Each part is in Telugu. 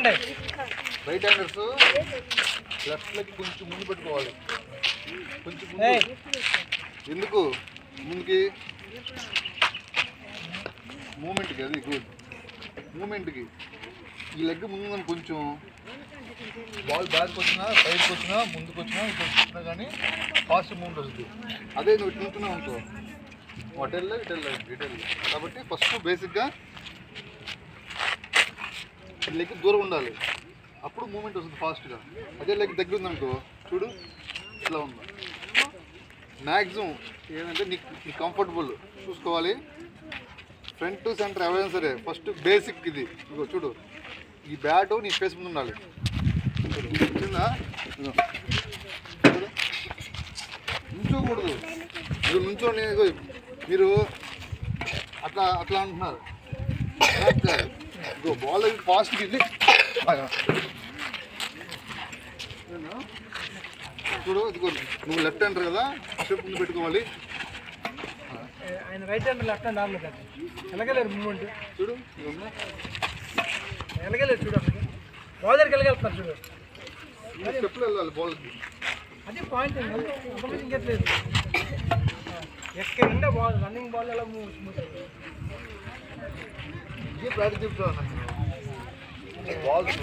రైట్ హ్యాండర్స్ లెఫ్ట్ లెగ్ కొంచెం ముందు పెట్టుకోవాలి, కొంచెం ముందు. ఎందుకు ముందుకి? మూమెంట్కి, అది గుడ్ మూమెంట్కి. ఈ లెగ్ ముందు కొంచెం బాల్ బ్యాక్కి వచ్చినా సైడ్కి వచ్చినా ముందుకు వచ్చినా ఇటు వచ్చినా కానీ ఫాస్ట్ మూమెంట్ వస్తుంది. అదే నువ్వు ఇటు నుంచున్నావు అనుకో, అటు వెళ్ళా ఇటు వెళ్ళా ఇటు వెళ్ళి. కాబట్టి ఫస్ట్ బేసిక్గా లెగ్ దూరం ఉండాలి, అప్పుడు మూమెంట్ వస్తుంది ఫాస్ట్గా. అదే లెగ్ దగ్గర ఉందనుకో, చూడు ఇట్లా ఉంది. మ్యాక్సిమం ఏంటంటే నీకు కంఫర్టబుల్ చూసుకోవాలి. ఫ్రంట్ టు సెంటర్ ఎవరైనా సరే ఫస్ట్ బేసిక్ ఇది. ఇగో చూడు, ఈ బ్యాట్ నీ ఫేస్ ముందు ఉండాలి. నుంచోకూడదు, ఇక నుంచోని మీరు అట్లా అట్లా అంటున్నారు. ఇగో బాల్ ఫాస్ట్కి ఇది చూడు. ఇదిగో నువ్వు లెఫ్ట్ హ్యాండర్ కదా, స్టెప్ ముందు పెట్టుకోవాలి. ఆయన రైట్ హ్యాండ్ లెఫ్ట్ హ్యాండ్ ఆడలేదు, ఎలాగలేరు మూమెంట్ చూడు, ఎలాగలేదు చూడు, అసలు బాల్ దగ్గరికి వెళ్ళగలుగుతున్నారు చూడు. స్టెప్లో వెళ్ళాలి బాల్కి, అదే పాయింట్. ఇంకెట్లేదు ఎక్కడ బాల్ రన్నింగ్ బాల్ ఎలా స్మూత్ ఇదే ప్రాక్టీస్ చెప్తాను. బాల్స్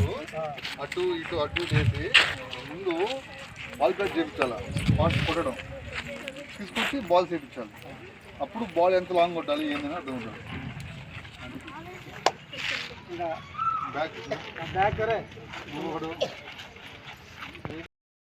అటు ఇటు అటు చేసి ముందు బాల్ బ్యాట్ చేయించాలి, ఫాస్ట్ కొట్టడం తీసుకొచ్చి బాల్ చేయించాలి. అప్పుడు బాల్ ఎంత లాంగ్ కొట్టాలి ఏంటని అర్థం ఉంటుంది. Back back